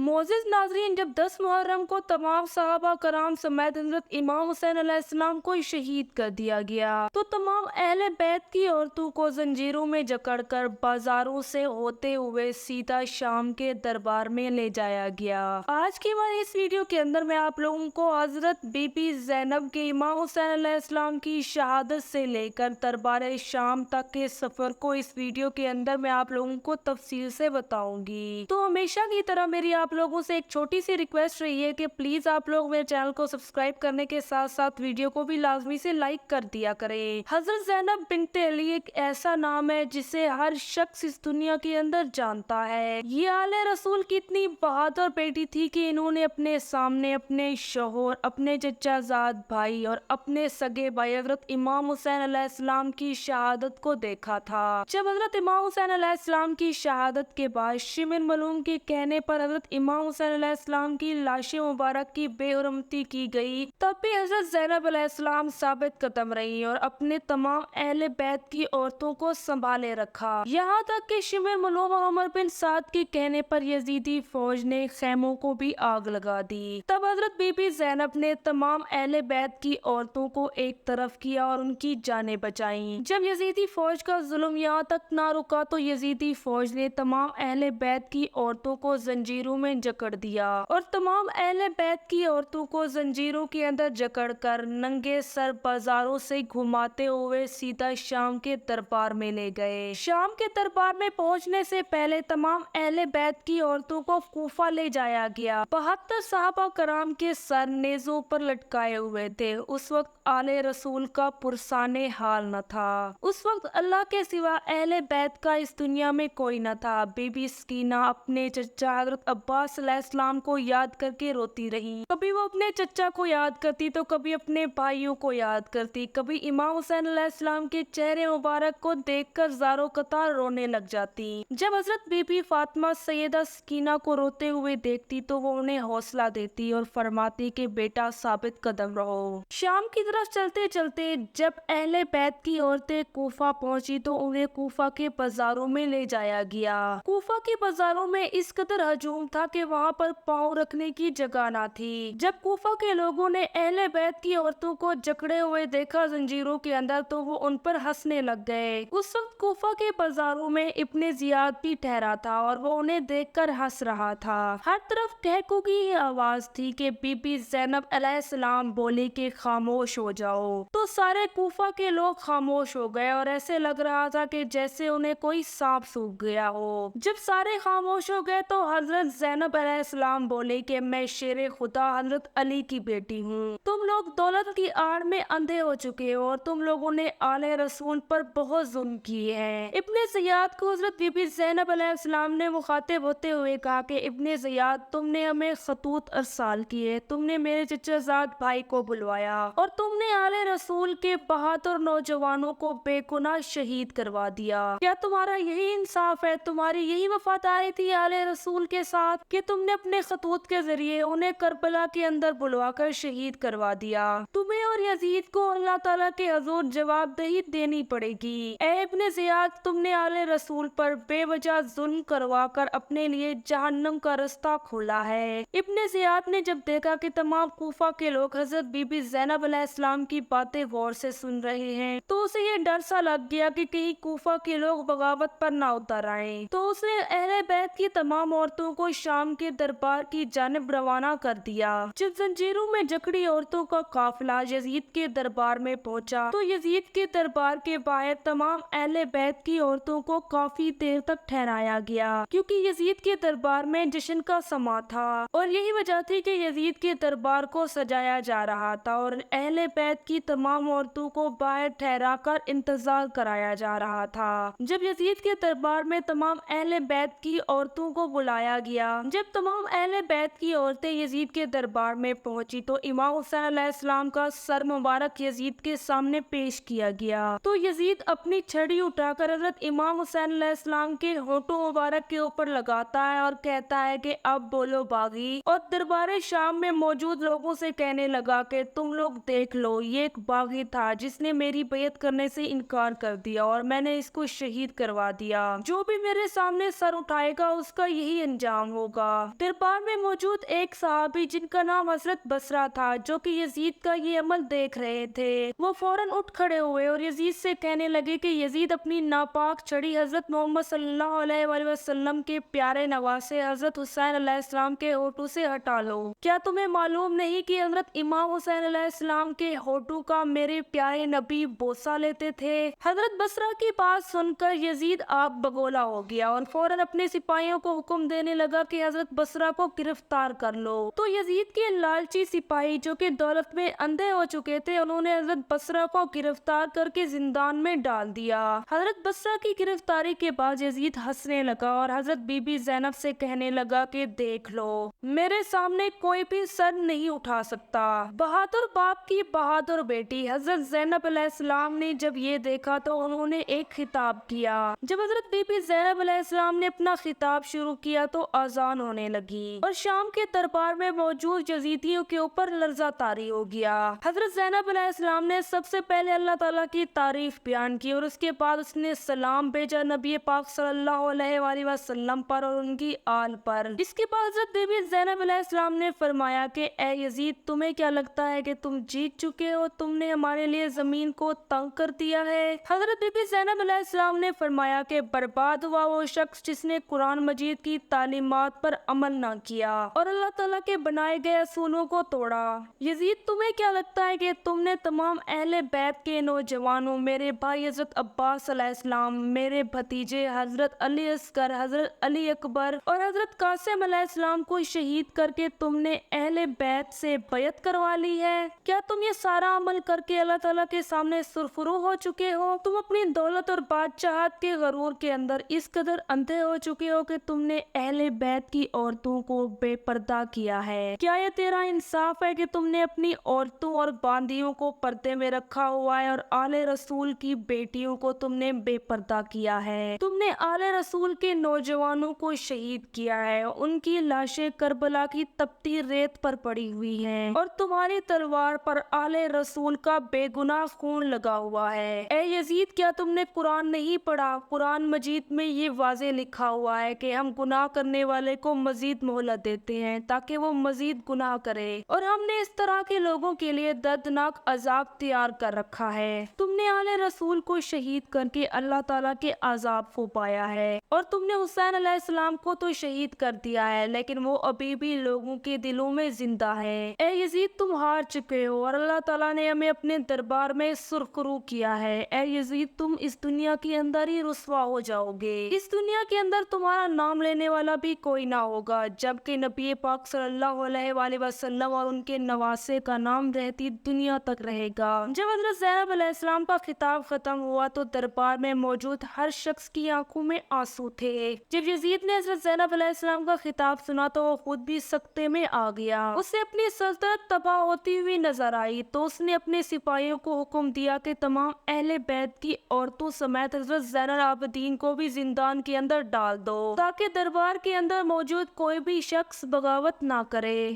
मोअज़्ज़िज़ नाज़रीन, जब 10 मुहर्रम को तमाम सहाबा कराम समेत हज़रत इमाम हुसैन अलैहिस्सलाम को शहीद कर दिया गया तो तमाम अहले बैत की औरतों को जंजीरों में जकड़कर बाजारों से होते हुए सीधा शाम के दरबार में ले जाया गया। आज की हमारी इस वीडियो के अंदर मैं आप लोगों को हज़रत बीबी ज़ैनब के इमाम हुसैन अलैहिस्सलाम की शहादत से लेकर दरबार शाम तक के सफर को इस वीडियो के अंदर मैं आप लोगों को तफसील से बताऊंगी। तो हमेशा की तरह मेरी आप लोगों से एक छोटी सी रिक्वेस्ट रही है कि प्लीज आप लोग मेरे चैनल को सब्सक्राइब करने के साथ साथ वीडियो को भी लाजमी से लाइक कर दिया करें। हजरत ज़ैनब बिन्ते अली एक ऐसा नाम है जिसे हर शख्स इस दुनिया के अंदर जानता है। ये आले रसूल की इतनी बहादुर बेटी थी कि इन्होंने अपने सामने अपने शोहर, अपने चचाजाद भाई और अपने सगे भाई हजरत इमाम हुसैन अलैहिस्सलाम की शहादत को देखा था। जब हजरत इमाम हुसैन अलैहिस्सलाम की शहादत के बाद शिमिर मलूम के कहने पर हजरत इमाम हुसैन अलैहिस्सलाम की लाश मुबारक की बेहुरमती की गई, तब भी हजरत ज़ैनब अलैहिस्सलाम साबित कदम रही और अपने तमाम अहले बैत की औरतों को संभाले रखा। यहाँ तक कि शिमिर मलूम और उमर बिन साद के कहने पर यजीदी फौज ने खैमों को भी आग लगा दी। तब हजरत बीबी ज़ैनब ने तमाम अहले बैत की औरतों को एक तरफ किया और उनकी जानें बचाई। जब यजीदी फौज का जुल्म यहाँ तक ना रुका तो यजीदी फौज ने तमाम अहले बैत की औरतों को जंजीरों में जकड़ दिया और तमाम अहले बैत की औरतों को जंजीरों के अंदर जकड़ कर नंगे सर बाजारों से घुमाते हुए सीधा शाम के दरबार में ले गए। शाम के दरबार में पहुंचने से पहले तमाम अहले बैत की औरतों को कूफा ले जाया गया। 72 सहाबा कराम के सर नेज़ों पर लटकाए हुए थे। उस वक्त आले रसूल का पुरसाने हाल न था। उस वक्त अल्लाह के सिवा अहले बैत का इस दुनिया में कोई न था। बीबी सकीना अपने चचा हज़रत अब्बास अलैहिस्सलाम को याद करके रोती रही। कभी वो अपने चचा को याद करती तो कभी अपने भाइयों को याद करती। कभी इमाम हुसैन अलैहिस्सलाम के चेहरे मुबारक को देखकर ज़ारो कतार रोने लग जाती। जब हज़रत बीबी फातिमा सैयदा सकीना को रोते हुए देखती तो वो उन्हें हौसला देती और फरमाती कि बेटा साबित कदम रहो। शाम की तरफ चलते चलते जब अहले बैत की औरतें कूफा पहुंची तो उन्हें कूफा के बाजारों में ले जाया गया। कूफा के बाजारों में इस कदर हजूम था कि वहां पर पाँव रखने की जगह ना थी। जब कूफा के लोगों ने अहले बैत की औरतों को जकड़े हुए देखा जंजीरों के अंदर तो वो उन पर हंसने लग गए। उस वक्त कूफा के बाजारों में इब्ने जियाद भी ठहरा था और वो उन्हें देखकर हंस रहा था। हर तरफ टहकों की आवाज थी कि बीबी ज़ैनब अलैहिस्सलाम बोली कि खामोश हो जाओ। तो सारे कूफा के लोग खामोश हो गए और ऐसे लग रहा था कि जैसे उन्हें कोई सांप सूंघ गया हो। जब सारे खामोश हो गए तो हजरत ज़ैनब अलैहिस्सलाम बोले कि मैं शेरे खुदा हजरत अली की बेटी हूँ। तुम लोग दौलत की आड़ में अंधे हो चुके हो और तुम लोगों ने आले रसूल पर बहुत जुल्म किए हैं। इब्ने ज़ियाद को हजरत बीबी ज़ैनब अलैहिस्सलाम ने मुखातिब होते हुए कहा कि इब्ने ज़ियाद, तुमने हमें खतूत अरसाल किए, तुमने मेरे चचाजाद भाई को बुलवाया और तुमने आले रसूल के बहादुर नौजवानों को बेगुनाह शहीद करवा दिया। क्या तुम्हारा यही इंसाफ है? तुम्हारी यही वफादारी थी आले रसूल के साथ कि तुमने अपने खतूत के जरिए उन्हें करबला के अंदर बुलवाकर शहीद करवा दिया। तुम्हें और यजीद को अल्लाह ताला के हजूर जवाबदेही देनी पड़ेगी। ए इब्ने ज़ियाद, तुमने आले रसूल पर बेवजह जुल्म करवा कर अपने लिए जहन्नम का रास्ता खोला है। इब्ने ज़ियाद ने जब देखा कि तमाम कूफा के लोग हजरत बीबी ज़ैनब अलैहिस्सलाम की बातें गौर से सुन रहे हैं तो उसे ये डर सा लग गया कि कहीं कूफा के लोग बगावत पर ना उतर आए। तो उसने अहले बैत की तमाम औरतों को शाम के दरबार की जानिब रवाना कर दिया। जब जंजीरों में जकड़ी औरतों का काफिला यजीद के दरबार में पहुंचा तो यजीद के दरबार के बाहर तमाम अहले बैत की औरतों को काफी देर तक ठहराया गया क्योंकि यजीद के दरबार में जश्न का समा था और यही वजह थी कि यजीद के दरबार को सजाया जा रहा था और अहले बैत की तमाम औरतों को बाहर ठहरा कर इंतजार कराया जा रहा था। जब यजीद के दरबार में तमाम अहले बैत की औरतों को बुलाया गया, जब तमाम अहले बैत की औरतें यजीद के दरबार में पहुंची तो इमाम हुसैन अलैहिस्सलाम का सर मुबारक यजीद के सामने पेश किया गया। तो यजीद अपनी छड़ी उठाकर हजरत इमाम हुसैन अलैहिस्सलाम के होठों मुबारक के ऊपर लगाता है और कहता है कि अब बोलो बागी, और दरबार शाम में मौजूद लोगों से कहने लगा कि तुम लोग देख लो, ये एक बागी था जिसने मेरी बैत करने से इनकार कर दिया और मैंने इसको शहीद करवा दिया। जो भी मेरे सामने सर उठाएगा उसका यही अंजाम होगा। ہوگا۔ دربار میں موجود ایک صحابی جن کا نام حضرت بصرہ تھا، جو کہ یزید کا یہ عمل دیکھ رہے تھے، وہ فوراً اٹھ کھڑے ہوئے اور یزید سے کہنے لگے کہ یزید، اپنی ناپاک چھڑی حضرت محمد صلی اللہ علیہ وآلہ وسلم کے پیارے نواسے حضرت حسین علیہ السلام کے ہونٹوں سے ہٹا لو۔ کیا تمہیں معلوم نہیں کہ حضرت امام حسین علیہ السلام کے ہونٹوں کا میرے پیارے نبی بوسہ لیتے تھے؟ حضرت بصرہ کی بات سن کر یزید آگ بگولا ہو گیا اور فوراً اپنے سپاہیوں کو حکم دینے لگا کہ حضرت بصرہ کو گرفتار کر لو۔ تو یزید کے لالچی سپاہی جو کہ دولت میں اندھے ہو چکے تھے، انہوں نے حضرت بصرہ کو گرفتار کر کے زندان میں ڈال دیا۔ حضرت بصرہ کی گرفتاری کے بعد یزید ہنسنے لگا اور حضرت بی بی زینب سے کہنے لگا کہ دیکھ لو، میرے سامنے کوئی بھی سر نہیں اٹھا سکتا۔ بہادر باپ کی بہادر بیٹی حضرت زینب علیہ السلام نے جب یہ دیکھا تو انہوں نے ایک خطاب کیا۔ جب حضرت بی بی زینب علیہ السلام نے اپنا خطاب شروع کیا تو اذان ہونے لگی اور شام کے دربار میں موجود یزیدیوں کے اوپر لرزہ طاری ہو گیا۔ حضرت زینب علیہ السلام نے سب سے پہلے اللہ تعالیٰ کی تعریف بیان کی اور اس کے بعد اس نے سلام بھیجا نبی پاک صلی اللہ علیہ وآلہ وسلم پر اور ان کی آل پر۔ اس کے بعد حضرت بی بی زینب علیہ السلام نے فرمایا کہ اے یزید، تمہیں کیا لگتا ہے کہ تم جیت چکے ہو؟ تم نے ہمارے لیے زمین کو تنگ کر دیا ہے۔ حضرت بی بی زینب علیہ السلام نے فرمایا کہ برباد ہوا وہ شخص جس نے قرآن مجید کی تعلیمات پر عمل نہ کیا اور اللہ تعالیٰ کے بنائے گئے اصولوں کو توڑا۔ یزید، تمہیں کیا لگتا ہے کہ تم نے تمام اہل بیت کے نوجوانوں، میرے بھائی حضرت عباس علیہ السلام، میرے بھتیجے حضرت علی اصغر، حضرت علی اکبر اور حضرت قاسم علیہ السلام کو شہید کر کے تم نے اہل بیت سے بیعت کروا لی ہے؟ کیا تم یہ سارا عمل کر کے اللہ تعالیٰ کے سامنے سرخرو ہو چکے ہو؟ تم اپنی دولت اور بادشاہت کے غرور کے اندر اس قدر اندھے ہو چکے ہو کہ تم نے اہل بیت کی عورتوں کو بے پردہ کیا ہے۔ کیا یہ تیرا انصاف ہے کہ تم نے اپنی عورتوں اور باندیوں کو پردے میں رکھا ہوا ہے اور آل رسول کی بیٹیوں کو تم نے بے پردہ کیا ہے؟ تم نے آل رسول کے نوجوانوں کو شہید کیا ہے، ان کی لاشیں کربلا کی تپتی ریت پر پڑی ہوئی ہیں اور تمہاری تلوار پر آل رسول کا بے گناہ خون لگا ہوا ہے۔ اے یزید، کیا تم نے قرآن نہیں پڑھا؟ قرآن مجید میں یہ واضح لکھا ہوا ہے کہ ہم گناہ کرنے والے کو مزید مہلت دیتے ہیں تاکہ وہ مزید گناہ کرے، اور ہم نے اس طرح کے لوگوں کے لیے دردناک عذاب تیار کر رکھا ہے۔ تم نے آل رسول کو شہید کر کے اللہ تعالیٰ کے عذاب کو پایا ہے، اور تم نے حسین علیہ السلام کو تو شہید کر دیا ہے لیکن وہ ابھی بھی لوگوں کے دلوں میں زندہ ہے۔ اے یزید، تم ہار چکے ہو اور اللہ تعالیٰ نے ہمیں اپنے دربار میں سرخرو کیا ہے۔ اے یزید، تم اس دنیا کے اندر ہی رسوا ہو جاؤ گے۔ اس دنیا کے اندر تمہارا نام لینے والا بھی کوئی نہ ہوگا، جبکہ نبی پاک صلی اللہ علیہ وآلہ وسلم اور ان کے نواسے کا نام رہتی دنیا تک رہے گا۔ جب حضرت زینب علیہ السلام کا خطاب ختم ہوا تو دربار میں موجود ہر شخص کی آنکھوں میں آنسو تھے۔ جب یزید نے حضرت زینب علیہ السلام کا خطاب سنا تو وہ خود بھی سکتے میں آ گیا۔ اسے اپنی سلطنت تباہ ہوتی ہوئی نظر آئی تو اس نے اپنے سپاہیوں کو حکم دیا کہ تمام اہل بیت کی عورتوں سمیت حضرت زین العابدین کو بھی زندان کے اندر ڈال دو تاکہ دربار کے اندر موجود کوئی بھی شخص بغاوت نہ کرے۔